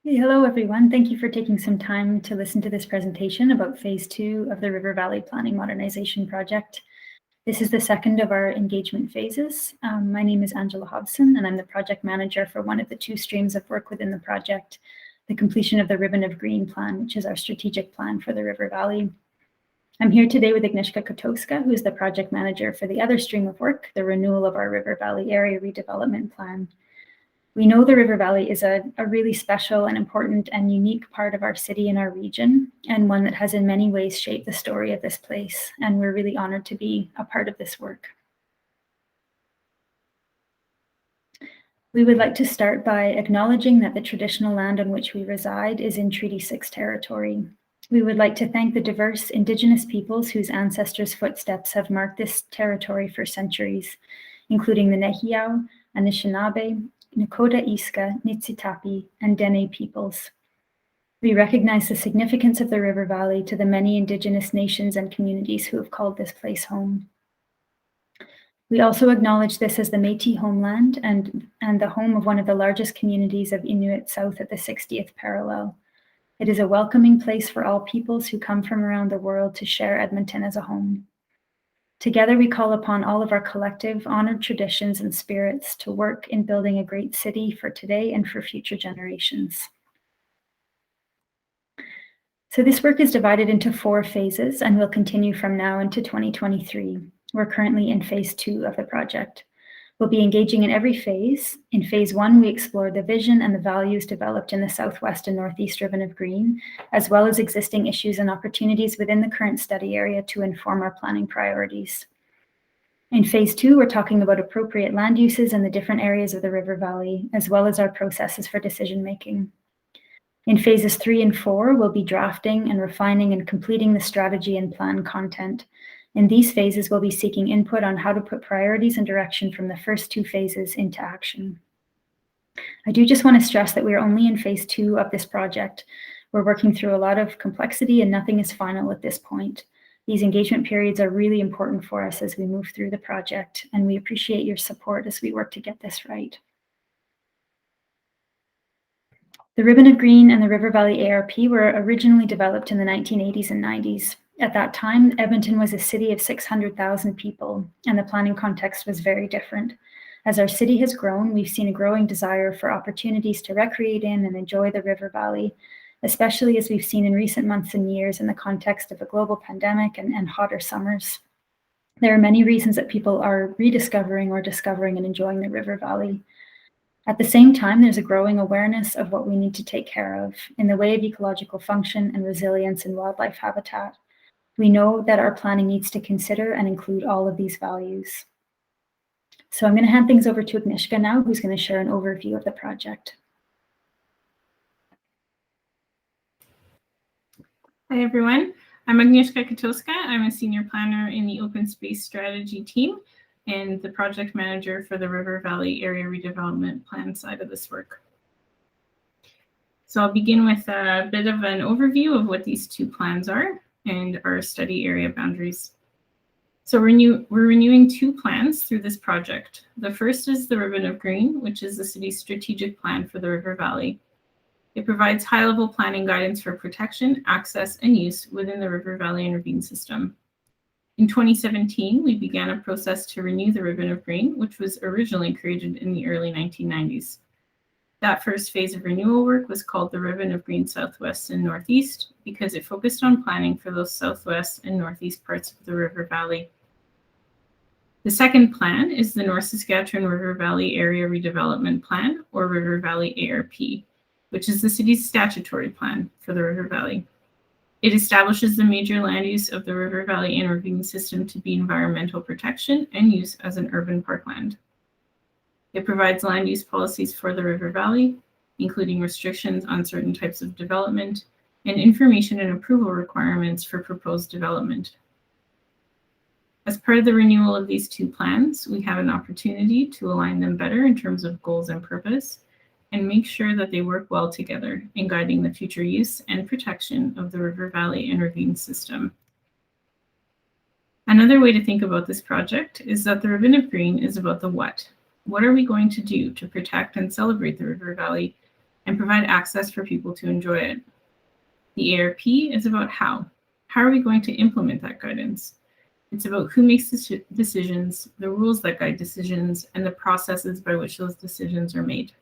Hey, hello, everyone. Thank you for taking some time to listen to this presentation about Phase 2 of the River Valley Planning Modernization Project. This is the second of our engagement phases. My name is Angela Hobson, and I'm the project manager for one of the two streams of work within the project, the completion of the Ribbon of Green plan, which is our strategic plan for the River Valley. I'm here today with Agnieszka Kotowska, who is the project manager for the other stream of work, the renewal of our River Valley Area Redevelopment Plan. We know the River Valley is a really special and important and unique part of our city and our region, and one that has in many ways shaped the story of this place, and we're really honored to be a part of this work. We would like to start by acknowledging that the traditional land on which we reside is in Treaty 6 territory. We would like to thank the diverse Indigenous peoples whose ancestors' footsteps have marked this territory for centuries, including the Nehiyaw, Anishinaabe, Nakota Iska, Niitsitapi, and Dene peoples. We recognize the significance of the River Valley to the many Indigenous nations and communities who have called this place home. We also acknowledge this as the Métis homeland and the home of one of the largest communities of Inuit south at the 60th parallel. It is a welcoming place for all peoples who come from around the world to share Edmonton as a home. Together, we call upon all of our collective, honored traditions and spirits to work in building a great city for today and for future generations. So this work is divided into 4 phases and will continue from now into 2023. We're currently in phase 2 of the project. We'll be engaging in every phase. In phase 1, we explore the vision and the values developed in the Southwest and Northeast Ribbon of Green, as well as existing issues and opportunities within the current study area to inform our planning priorities. In phase 2, we're talking about appropriate land uses in the different areas of the River Valley, as well as our processes for decision-making. In phases 3 and 4, we'll be drafting and refining and completing the strategy and plan content. In these phases, we'll be seeking input on how to put priorities and direction from the first 2 phases into action. I do just want to stress that we are only in phase 2 of this project. We're working through a lot of complexity and nothing is final at this point. These engagement periods are really important for us as we move through the project, and we appreciate your support as we work to get this right. The Ribbon of Green and the River Valley ARP were originally developed in the 1980s and 90s. At that time, Edmonton was a city of 600,000 people, and the planning context was very different. As our city has grown, we've seen a growing desire for opportunities to recreate in and enjoy the River Valley, especially as we've seen in recent months and years in the context of a global pandemic and hotter summers. There are many reasons that people are rediscovering or discovering and enjoying the River Valley. At the same time, there's a growing awareness of what we need to take care of in the way of ecological function and resilience in wildlife habitat. We know that our planning needs to consider and include all of these values. So I'm going to hand things over to Agnieszka now, who's going to share an overview of the project. Hi, everyone. I'm Agnieszka Kotowska. I'm a senior planner in the open space strategy team and the project manager for the River Valley Area Redevelopment Plan side of this work. So I'll begin with a bit of an overview of what these 2 plans are and our study area boundaries. So we're renewing 2 plans through this project. The first is the Ribbon of Green, which is the city's strategic plan for the River Valley. It provides high-level planning guidance for protection, access, and use within the River Valley and Ravine system. In 2017, we began a process to renew the Ribbon of Green, which was originally created in the early 1990s. That first phase of renewal work was called the Ribbon of Green Southwest and Northeast because it focused on planning for those southwest and northeast parts of the River Valley. The second plan is the North Saskatchewan River Valley Area Redevelopment Plan, or River Valley ARP, which is the city's statutory plan for the River Valley. It establishes the major land use of the River Valley and Ravine system to be environmental protection and use as an urban parkland. It provides land use policies for the River Valley, including restrictions on certain types of development and information and approval requirements for proposed development. As part of the renewal of these 2 plans, we have an opportunity to align them better in terms of goals and purpose and make sure that they work well together in guiding the future use and protection of the River Valley and Ravine system. Another way to think about this project is that the Ribbon of Green is about the what. What are we going to do to protect and celebrate the River Valley and provide access for people to enjoy it. The ARP is about how. How are we going to implement that guidance? It's about who makes decisions, the rules that guide decisions, and the processes by which those decisions are made.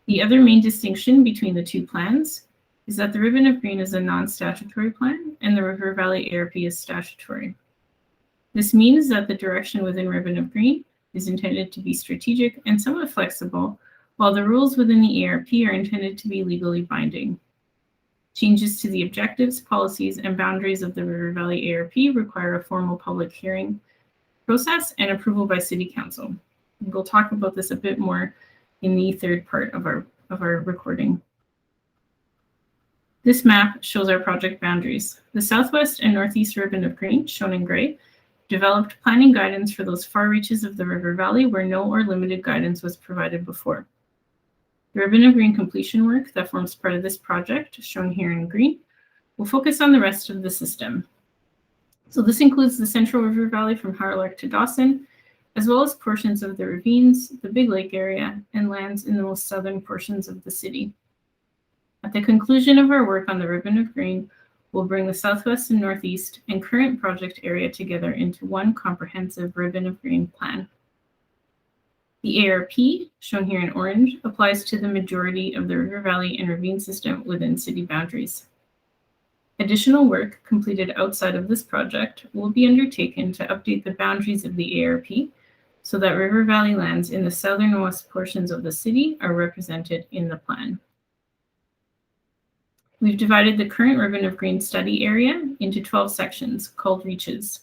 The other main distinction between the two plans is that the Ribbon of Green is a non-statutory plan and the River Valley ARP is statutory. This means that the direction within Ribbon of Green is intended to be strategic and somewhat flexible, while the rules within the ARP are intended to be legally binding. Changes to the objectives, policies, and boundaries of the River Valley ARP require a formal public hearing process and approval by City Council. We'll talk about this a bit more in the third part of our recording. This map shows our project boundaries. The southwest and northeast ribbon of green, shown in gray, developed planning guidance for those far reaches of the river valley where no or limited guidance was provided before. The ribbon of green completion work that forms part of this project, shown here in green, will focus on the rest of the system. So this includes the central river valley from Harlark to Dawson, as well as portions of the ravines, the Big Lake area, and lands in the most southern portions of the city. At the conclusion of our work on the ribbon of green, we'll bring the southwest and northeast and current project area together into one comprehensive ribbon of green plan. The ARP, shown here in orange, applies to the majority of the river valley and ravine system within city boundaries. Additional work completed outside of this project will be undertaken to update the boundaries of the ARP so that river valley lands in the southernmost portions of the city are represented in the plan. We've divided the current ribbon of green study area into 12 sections called reaches.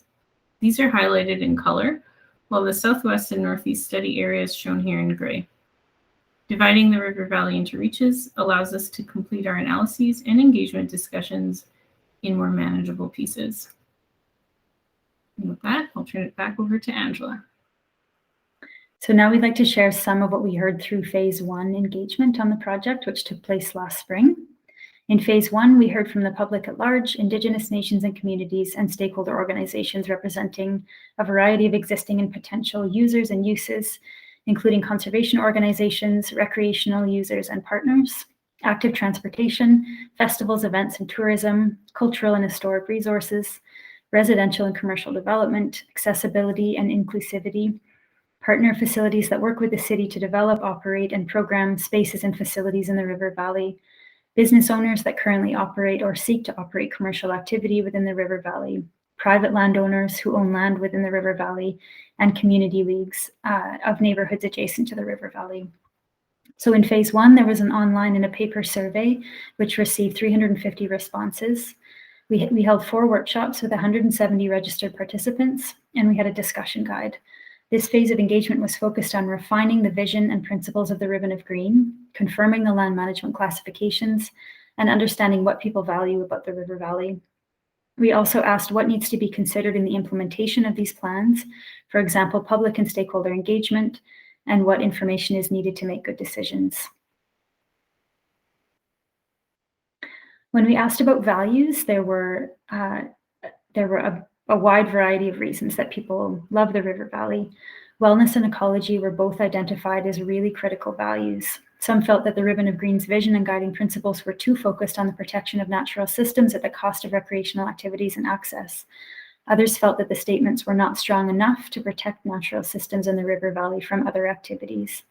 These are highlighted in color, while the southwest and northeast study area is shown here in gray. Dividing the river valley into reaches allows us to complete our analyses and engagement discussions in more manageable pieces. And with that, I'll turn it back over to Angela. So now we'd like to share some of what we heard through phase 1 engagement on the project, which took place last spring. In phase 1, we heard from the public at large, Indigenous nations and communities, and stakeholder organizations representing a variety of existing and potential users and uses, including conservation organizations, recreational users and partners, active transportation, festivals, events and tourism, cultural and historic resources, residential and commercial development, accessibility and inclusivity, partner facilities that work with the city to develop, operate, and program spaces and facilities in the river valley, business owners that currently operate or seek to operate commercial activity within the river valley, private landowners who own land within the river valley, and community leagues of neighborhoods adjacent to the river valley. So in phase 1, there was an online and a paper survey, which received 350 responses. We held 4 workshops with 170 registered participants, and we had a discussion guide. This phase of engagement was focused on refining the vision and principles of the Ribbon of Green, confirming the land management classifications, and understanding what people value about the river valley. We also asked what needs to be considered in the implementation of these plans, for example, public and stakeholder engagement, and what information is needed to make good decisions. When we asked about values, there were a wide variety of reasons that people love the river valley. Wellness and ecology were both identified as really critical values. Some felt that the Ribbon of Green's vision and guiding principles were too focused on the protection of natural systems at the cost of recreational activities and access. Others felt that the statements were not strong enough to protect natural systems in the river valley from other activities.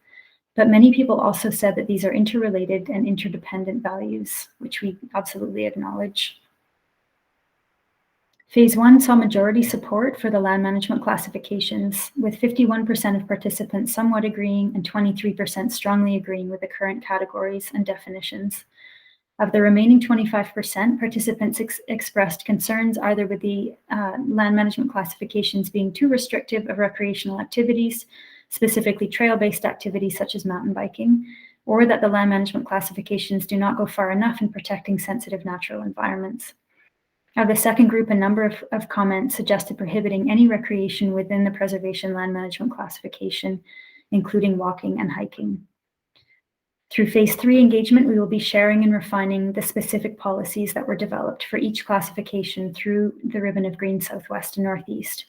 But many people also said that these are interrelated and interdependent values, which we absolutely acknowledge. Phase 1 saw majority support for the land management classifications, with 51% of participants somewhat agreeing and 23% strongly agreeing with the current categories and definitions. Of the remaining 25%, participants expressed concerns either with the land management classifications being too restrictive of recreational activities, specifically trail-based activities such as mountain biking, or that the land management classifications do not go far enough in protecting sensitive natural environments. Of the second group, a number of comments suggested prohibiting any recreation within the preservation land management classification, including walking and hiking. Through phase 3 engagement, we will be sharing and refining the specific policies that were developed for each classification through the Ribbon of Green Southwest and Northeast.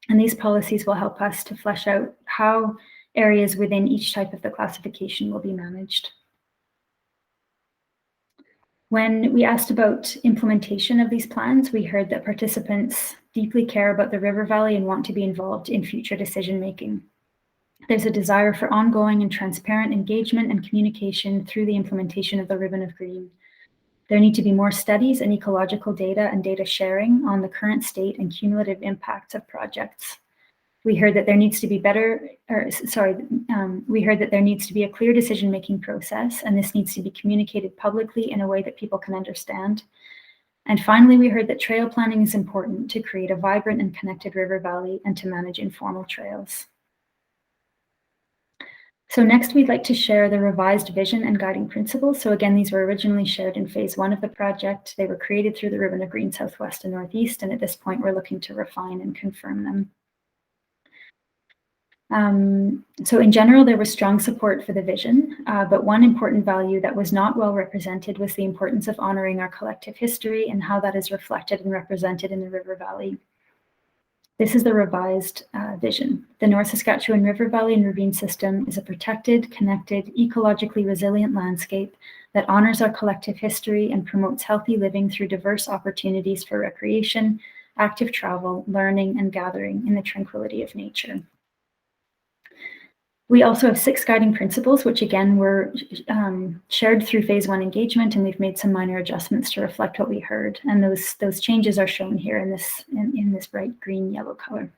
And these policies will help us to flesh out how areas within each type of the classification will be managed. When we asked about implementation of these plans, we heard that participants deeply care about the river valley and want to be involved in future decision-making. There's a desire for ongoing and transparent engagement and communication through the implementation of the Ribbon of Green. There need to be more studies and ecological data and data sharing on the current state and cumulative impacts of projects. We heard that there needs to be we heard that there needs to be a clear decision-making process, and this needs to be communicated publicly in a way that people can understand. And finally, we heard that trail planning is important to create a vibrant and connected river valley and to manage informal trails. So next, we'd like to share the revised vision and guiding principles. So again, these were originally shared in phase 1 of the project. They were created through the Ribbon of Green Southwest and Northeast, and at this point, we're looking to refine and confirm them. So in general, there was strong support for the vision, but one important value that was not well represented was the importance of honoring our collective history and how that is reflected and represented in the River Valley. This is the revised vision. The North Saskatchewan River Valley and Ravine System is a protected, connected, ecologically resilient landscape that honors our collective history and promotes healthy living through diverse opportunities for recreation, active travel, learning, and gathering in the tranquility of nature. We also have 6 guiding principles, which again were shared through phase 1 engagement, and we've made some minor adjustments to reflect what we heard. And those changes are shown here in this bright green yellow color.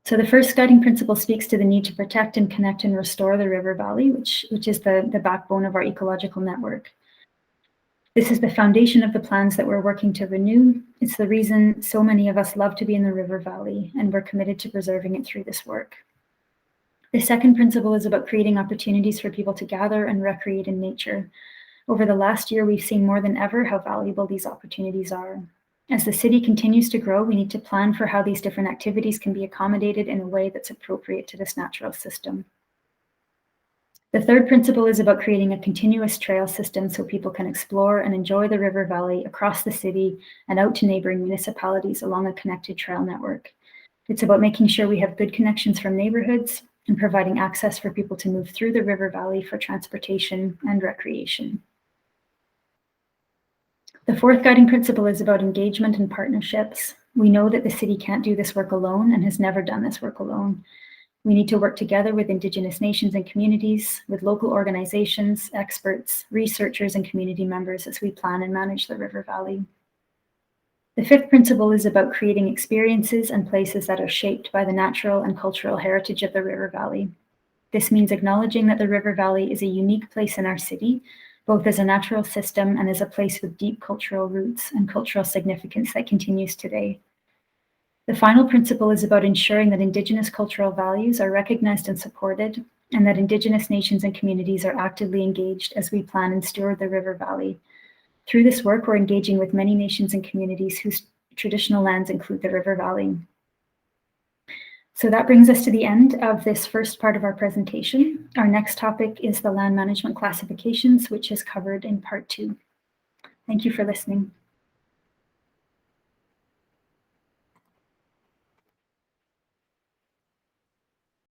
So the first guiding principle speaks to the need to protect and connect and restore the river valley, which is the backbone of our ecological network. This is the foundation of the plans that we're working to renew. It's the reason so many of us love to be in the river valley, and we're committed to preserving it through this work. The second principle is about creating opportunities for people to gather and recreate in nature. Over the last year, we've seen more than ever how valuable these opportunities are. As the city continues to grow, we need to plan for how these different activities can be accommodated in a way that's appropriate to this natural system. The third principle is about creating a continuous trail system so people can explore and enjoy the river valley across the city and out to neighboring municipalities along a connected trail network. It's about making sure we have good connections from neighborhoods and providing access for people to move through the river valley for transportation and recreation. The fourth guiding principle is about engagement and partnerships. We know that the city can't do this work alone and has never done this work alone. We need to work together with Indigenous nations and communities, with local organizations, experts, researchers, and community members as we plan and manage the river valley. The fifth principle is about creating experiences and places that are shaped by the natural and cultural heritage of the river valley. This means acknowledging that the river valley is a unique place in our city, both as a natural system and as a place with deep cultural roots and cultural significance that continues today. The final principle is about ensuring that Indigenous cultural values are recognized and supported, and that Indigenous nations and communities are actively engaged as we plan and steward the river valley. Through this work, we're engaging with many nations and communities whose traditional lands include the river valley. So that brings us to the end of this first part of our presentation. Our next topic is the land management classifications, which is covered in part 2. Thank you for listening.